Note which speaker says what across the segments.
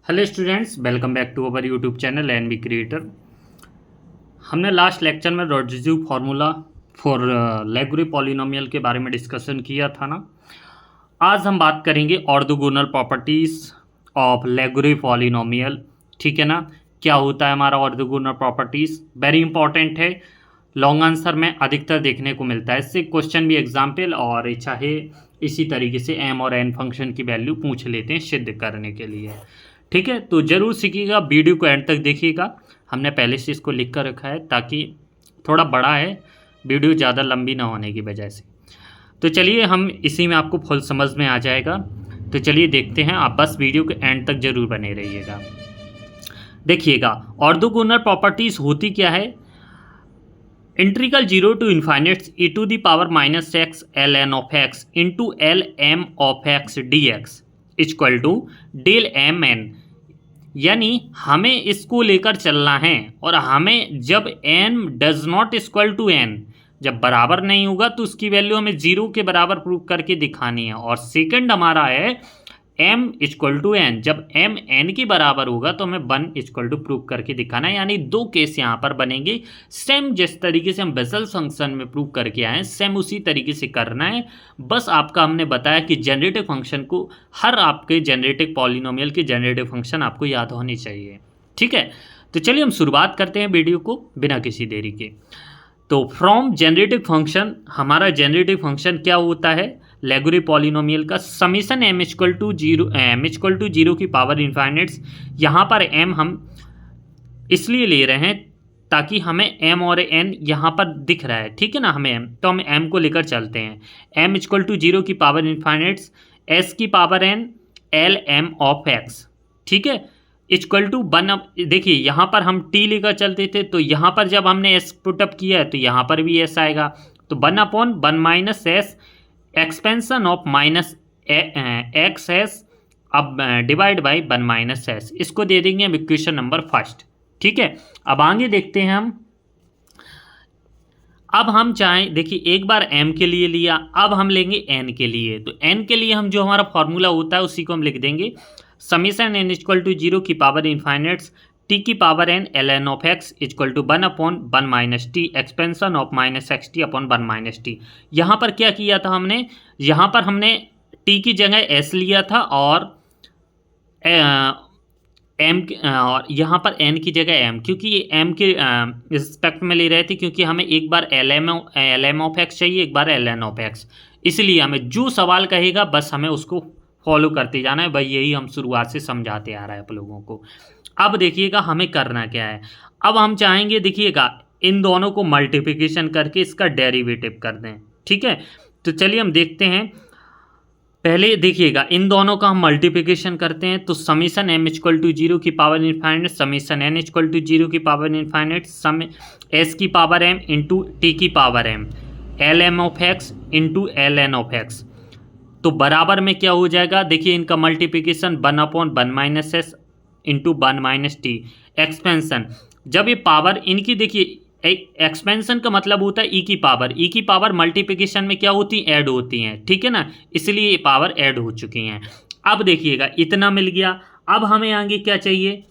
Speaker 1: Hello students, welcome back to our YouTube channel NV creator. हमने last lecture में Rodrigues formula for लेग्रे polynomial के बारे में डिस्कशन किया था ना। आज हम बात करेंगे ऑर्थोगोनल प्रॉपर्टीज़ ऑफ लेग्रे पॉलिनोमियल। ठीक है ना। क्या होता है हमारा ऑर्थोगोनल प्रॉपर्टीज़, वेरी इंपॉर्टेंट है। लॉन्ग आंसर में अधिकतर देखने को मिलता है, इससे क्वेश्चन भी एग्जाम्पल और चाहे इसी तरीके से एम और एन फंक्शन की वैल्यू पूछ लेते हैं सिद्ध करने के लिए। ठीक है, तो ज़रूर सीखिएगा, वीडियो को एंड तक देखिएगा। हमने पहले से इसको लिख कर रखा है ताकि थोड़ा बड़ा है, वीडियो ज़्यादा लंबी ना होने की वजह से। तो चलिए हम इसी में आपको फुल समझ में आ जाएगा। तो चलिए देखते हैं, आप बस वीडियो के एंड तक जरूर बने रहिएगा। देखिएगा ऑर्थोगोनल प्रॉपर्टीज़ होती क्या है। Integral 0 to infinite e to the power minus x L N of x into L M of x d x equal to del M N. यानी हमें इसको लेकर चलना है और हमें जब n does not equal to n, जब बराबर नहीं होगा तो उसकी वैल्यू हमें 0 के बराबर प्रूव करके दिखानी है। और सेकंड हमारा है m इक्वल टू n, जब m n के बराबर होगा तो हमें 1 इक्वल टू प्रूव करके दिखाना है। यानी दो केस यहाँ पर बनेंगे, सेम जिस तरीके से हम बेसल फंक्शन में प्रूव करके आए सेम उसी तरीके से करना है। बस आपका हमने बताया कि जनरेटिव फंक्शन को, हर आपके जनरेटिव पॉलिनोमियल के जनरेटिव फंक्शन आपको याद होनी चाहिए। ठीक है, तो चलिए हम शुरुआत करते हैं वीडियो को बिना किसी देरी के। तो फ्रॉम जनरेटिव फंक्शन, हमारा जनरेटिव फंक्शन क्या होता है लेग्रे पॉलिनोमियल का, summation m equal to zero की पावर इन्फाइनेट्स। यहाँ पर m हम इसलिए ले रहे हैं ताकि हमें m और n यहाँ पर दिख रहा है। ठीक है ना, हमें m, तो हम m को लेकर चलते हैं। m इक्वल टू 0 की पावर इन्फाइनेट्स s की power n L M of x। ठीक है, इक्वल टू 1। अब देखिए यहाँ पर हम t लेकर चलते थे, तो यहाँ पर जब हमने s पुटअप किया है तो यहाँ पर भी s आएगा। तो 1/1 minus S expansion of minus x S, अब डिवाइड बाई 1 माइनस एस, इसको दे देंगे हम इक्वेशन नंबर फर्स्ट। ठीक है, अब आगे देखते हैं हम। अब हम चाहें, देखिए एक बार m के लिए लिया, अब हम लेंगे n के लिए। तो n के लिए हम जो हमारा फॉर्मूला होता है उसी को हम लिख देंगे, समीशन n इक्वल टू 0 की पावर इन्फाइनेट्स t की power n L N of x equal to 1/1 minus T expansion of minus x T upon 1 minus T. यहाँ पर क्या किया था हमने, यहाँ पर हमने t की जगह s लिया था और m और यहाँ पर n की जगह m, क्योंकि ये m के रिस्पेक्ट में ले रहे थे, क्योंकि हमें एक बार एल एम ऑफ एक्स चाहिए, एक बार एल एन ऑफ एक्स। इसलिए हमें जो सवाल कहेगा बस हमें उसको फॉलो करते जाना है भाई, यही हम शुरुआत से समझाते आ रहे हैं आप लोगों को। अब देखिएगा हमें करना क्या है। अब हम चाहेंगे, देखिएगा इन दोनों को मल्टीप्लिकेशन करके इसका डेरिवेटिव कर दें। ठीक है, तो चलिए हम देखते हैं। पहले देखिएगा इन दोनों का हम मल्टीप्लिकेशन करते हैं, तो समीशन m इक्वल टू 0 की power infinite summation n equal to 0 की पावर इन्फाइनेट सम s की पावर m इंटू टी की power m L M of x into L N of x. तो बराबर में क्या हो जाएगा, देखिए इनका multiplication 1/1 minus S into 1 minus T expansion. जब ये पावर इनकी, देखिए एक्सपेंशन का मतलब होता है ई की पावर मल्टीप्लिकेशन में क्या होती है, ऐड होती हैं। ठीक है ना, इसलिए ये पावर ऐड हो चुकी हैं। अब देखिएगा इतना मिल गया। अब हमें आगे क्या चाहिए,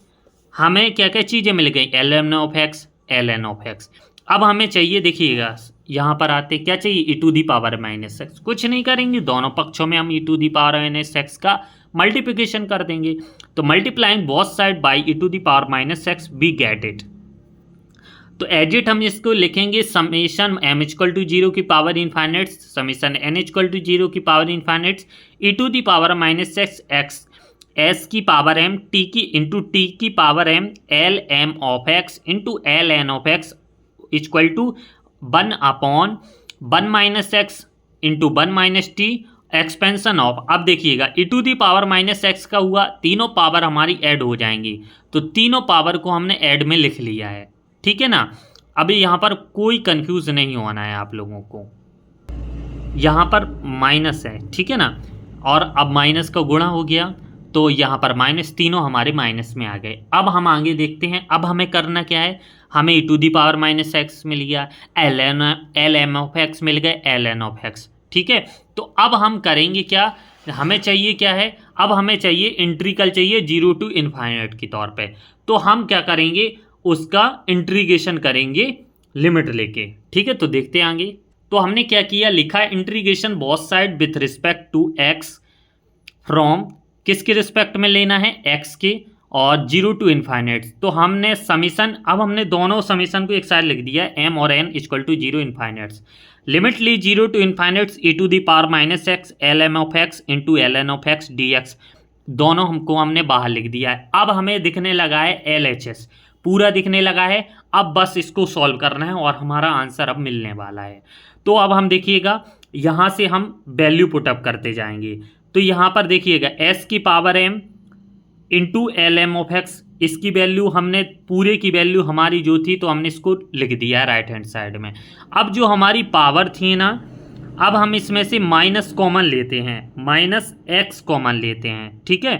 Speaker 1: हमें क्या क्या चीज़ें मिल गई, L N of x L N of x. अब हमें चाहिए, देखिएगा यहाँ पर आते क्या चाहिए, e to the power minus x. कुछ नहीं करेंगे, दोनों पक्षों में हम e to the power minus x का मल्टीप्लिकेशन कर देंगे। तो multiplying both side by e to the power minus x we get it. तो एज इट हम इसको लिखेंगे समेशन m इक्वल टू 0 की power infinite summation n equal to 0 की power infinite e to the power minus x x s की power m t की into T की power m L M of x into L N of x equal to 1/1 minus x into 1 minus T expansion of. अब देखिएगा e to the power minus x का हुआ, तीनों power हमारी add हो जाएंगी, तो तीनों पावर को हमने ऐड में लिख लिया है। ठीक है ना, अभी यहाँ पर कोई कंफ्यूज नहीं होना है आप लोगों को, यहाँ पर माइनस है। ठीक है ना, और अब माइनस का गुणा हो गया तो यहाँ पर माइनस, तीनों हमारे माइनस में आ गए। अब हम आगे देखते हैं, अब हमें करना क्या है, हमें e to the power minus x मिल गया, एल एम ऑफ एक्स मिल गए, एल एन ऑफ एक्स। ठीक है, तो अब हम करेंगे क्या, हमें चाहिए क्या है, अब हमें चाहिए इंटीग्रल चाहिए 0 टू इन्फाइनाइट के तौर पे। तो हम क्या करेंगे, उसका इंटीग्रेशन करेंगे लिमिट लेके। ठीक है, तो देखते हैं आगे। तो हमने क्या किया, लिखा है integration both side with respect to x from, किसके रिस्पेक्ट में लेना है, एक्स के, और 0 टू इन्फाइनाइट। तो हमने समीशन, अब हमने दोनों समीशन को एक साइड लिख दिया, एम और N equal to 0 infinites. Limit ली 0 to infinites e to the power minus x L M of x into L N of x d x, दोनों हमने बाहर लिख दिया है। अब हमें दिखने लगा है एल एच एस, पूरा दिखने लगा है। अब बस इसको सॉल्व करना है और हमारा आंसर अब मिलने वाला है। तो अब हम देखिएगा, यहाँ से हम वैल्यू पुटअप करते जाएंगे। तो यहाँ पर देखिएगा एस की power M into L M of x, इसकी वैल्यू हमने, पूरे की वैल्यू हमारी जो थी तो हमने इसको लिख दिया है राइट हैंड साइड में। अब जो हमारी पावर थी ना, अब हम इसमें से माइनस कॉमन लेते हैं, माइनस एक्स कॉमन लेते हैं। ठीक है,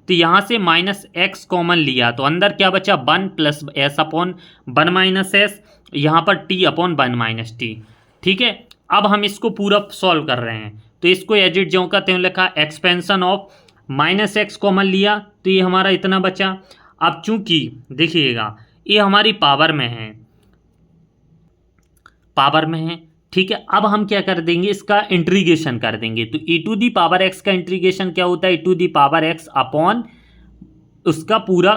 Speaker 1: तो यहाँ से माइनस एक्स कॉमन लिया तो अंदर क्या बचा, 1 plus s upon 1 minus S, यहाँ पर टी अपॉन 1 माइनस टी। ठीक है, अब हम इसको पूरा सॉल्व कर रहे हैं। तो इसको एज इट ज्यों का त्यों लिखा, expansion of minus x common लिया तो ये हमारा इतना बचा। अब चूंकि देखिएगा ये हमारी पावर में है, पावर में है। ठीक है, अब हम क्या कर देंगे, इसका इंटीग्रेशन कर देंगे। तो e to the power x का इंटीग्रेशन क्या होता है, e to the power x upon उसका पूरा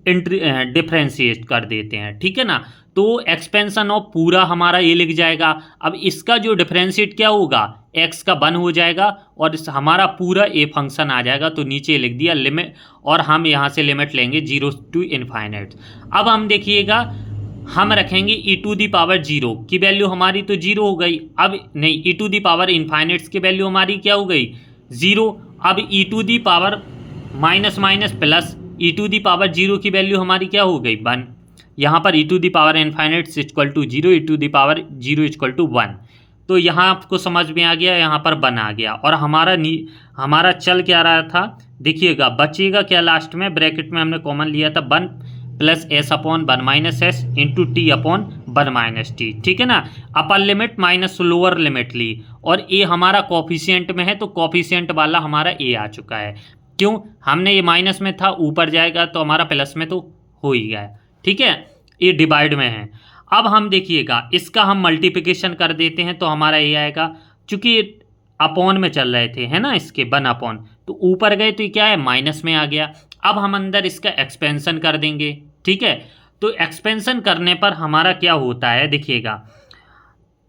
Speaker 1: डिफ्रेंशिएट कर देते हैं। ठीक है ना, तो एक्सपेंशन ऑफ पूरा हमारा ये लिख जाएगा। अब इसका जो डिफ्रेंशिएट क्या होगा, x का 1 हो जाएगा और इस हमारा पूरा ए फंक्शन आ जाएगा। तो नीचे लिख दिया लिमिट, और हम यहाँ से लिमिट लेंगे 0 टू इन्फाइनाइट। अब हम देखिएगा, हम रखेंगे e टू दी पावर 0 की वैल्यू हमारी तो 0 हो गई। अब नहीं, e to the power infinites की वैल्यू हमारी क्या हो गई, 0। अब e to the power minus minus plus, e to the power 0 की वैल्यू हमारी क्या हो गई, 1। यहाँ पर e to the power infinites equal to 0, e to the power 0 equal to 1। तो यहाँ आपको समझ में आ गया, यहाँ पर 1 आ गया। और हमारा चल क्या रहा था, देखिएगा बचेगा क्या लास्ट में, ब्रैकेट में हमने कॉमन लिया था 1 plus s upon 1 minus S into t upon 1 minus t. ठीक है ना, upper limit minus lower limit ली, और ए हमारा कोफिशिएंट में है तो कोफिशिएंट वाला हमारा ए आ चुका है। क्यों, हमने ये माइनस में था, ऊपर जाएगा तो हमारा प्लस में तो हो ही गया। ठीक है, ये डिवाइड में है। अब हम देखिएगा, इसका हम मल्टीप्लिकेशन कर देते हैं तो हमारा ये आएगा, चूंकि अपॉन में चल रहे थे है ना, इसके 1 अपॉन, तो ऊपर गए तो क्या है, माइनस में आ गया। अब हम अंदर इसका एक्सपेंशन कर देंगे। ठीक है, तो एक्सपेंशन करने पर हमारा क्या होता है, देखिएगा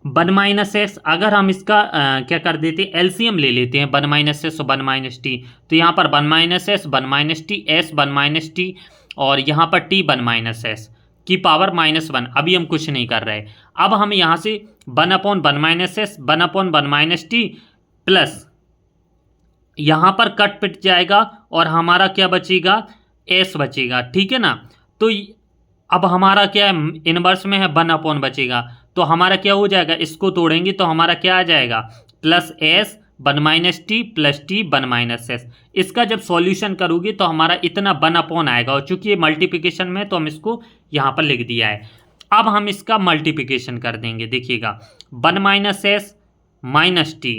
Speaker 1: 1 माइनस एस, अगर हम इसका क्या कर देते हैं, एलसीएम ले लेते हैं 1 माइनस एस और 1 माइनस टी। तो यहाँ पर 1 minus S 1 minus T, S 1 minus T, और यहाँ पर टी 1 माइनस एस की पावर -1। अभी हम कुछ नहीं कर रहे। अब हम यहाँ से 1 upon 1 minus S 1 upon 1 minus T plus, यहाँ पर कट पिट जाएगा और हमारा क्या बचेगा, एस बचेगा। ठीक है ना, तो अब हमारा क्या है, इनवर्स में है 1 अपॉन बचेगा, तो हमारा क्या हो जाएगा, इसको तोड़ेंगे तो हमारा क्या आ जाएगा, plus S 1 minus T plus T 1 minus S. इसका जब सॉल्यूशन करोगे तो हमारा इतना 1 अपॉन आएगा, और चूंकि ये मल्टीप्लिकेशन में तो हम इसको यहाँ पर लिख दिया है। अब हम इसका मल्टीप्लिकेशन कर देंगे। देखिएगा 1 minus S minus T,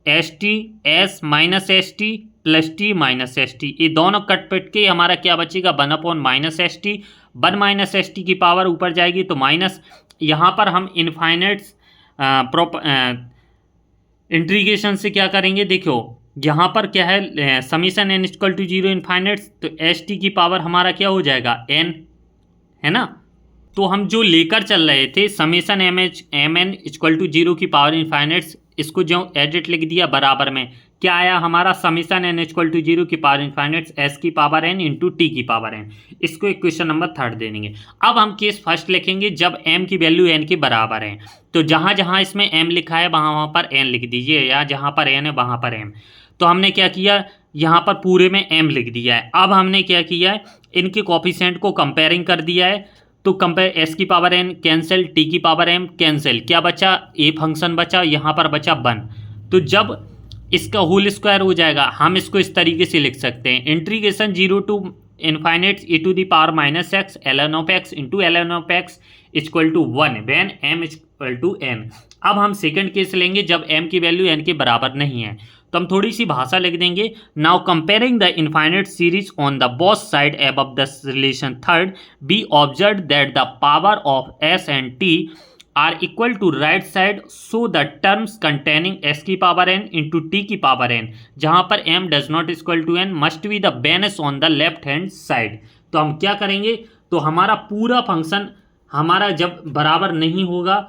Speaker 1: S T S minus S T plus T minus S T, ये दोनों कट पिट के हमारा क्या बचेगा, 1 upon minus S T. 1 minus S T की पावर ऊपर जाएगी तो माइनस, यहाँ पर हम इन्फाइनाइट्स इंटीग्रेशन से क्या करेंगे, देखो यहाँ पर क्या है, समीशन एन इक्वल टू 0 इन्फाइनाइट्स, तो एस टी की पावर हमारा क्या हो जाएगा, एन, है ना। तो हम जो लेकर चल रहे थे summation M N equal to 0 की पावर इन्फाइनाइट्स, इसको जो एडिट लिख दिया बराबर में, क्या आया हमारा, समीशन एन इक्वल टू 0 की पावर इन्फाइनाइट्स एस की पावर एन इंटू टी की पावर एन। इसको इक्वेशन नंबर 3 दे देंगे। अब हम केस फर्स्ट लिखेंगे जब एम की वैल्यू एन के बराबर है, तो जहाँ जहाँ इसमें एम लिखा है वहाँ पर एन लिख दीजिए, या जहाँ पर एन है वहाँ पर एम। तो हमने क्या किया, यहाँ पर पूरे में एम लिख दिया है। अब हमने क्या किया है, इनके कोफिशिएंट को कंपेयरिंग कर दिया है। तो कंपेयर एस की पावर एन कैंसिल, टी की पावर एम कैंसिल, क्या बचा, ए फंक्शन बचा, यहाँ पर बचा 1। तो जब इसका होल स्क्वायर हो जाएगा, हम इसको इस तरीके से लिख सकते हैं, integration 0 to infinite e to the power minus x L N of x into L N of x equal to 1 when M equal to N. अब हम सेकंड केस लेंगे जब एम की वैल्यू एन के बराबर नहीं है, तो हम थोड़ी सी भाषा लिख देंगे। Now comparing the infinite series on the both side above the relation third, be observe that the power of s and t are equal to right side, so the terms containing s की power n into T की power n, जहां पर m does not equal to n, must be the vanish on the left hand side. तो हम क्या करेंगे, तो हमारा पूरा फंक्शन हमारा जब बराबर नहीं होगा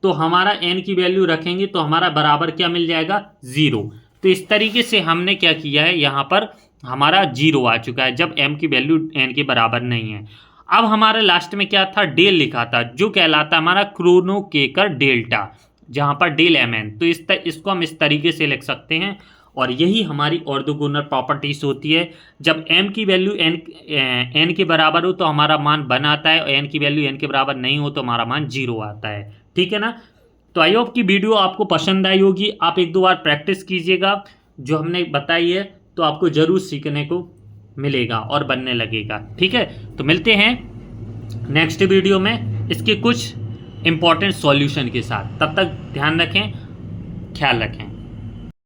Speaker 1: तो हमारा एन की वैल्यू रखेंगे तो हमारा बराबर क्या मिल जाएगा, 0। तो इस तरीके से हमने क्या किया है, यहाँ पर हमारा 0 आ चुका है जब एम की वैल्यू एन के बराबर नहीं है। अब हमारे लास्ट में क्या था, डेल लिखा था, जो कहलाता है हमारा क्रोनोकेकर डेल्टा, जहाँ पर डेल एम एन। तो इसको हम इस तरीके से लिख सकते हैं और यही हमारी ऑर्थोगोनल प्रॉपर्टीज होती है। जब m की वैल्यू n के बराबर हो तो हमारा मान 1 आता है, और n की वैल्यू n के बराबर नहीं हो तो हमारा मान 0 आता है। ठीक है ना। तो आई होप की वीडियो आपको पसंद आई होगी। आप 1-2 बार प्रैक्टिस कीजिएगा जो हमने बताई है, तो आपको ज़रूर सीखने को मिलेगा और बनने लगेगा। ठीक है, तो मिलते हैं नेक्स्ट वीडियो में इसके कुछ इंपॉर्टेंट सॉल्यूशन के साथ। तब तक ध्यान रखें, ख्याल रखें।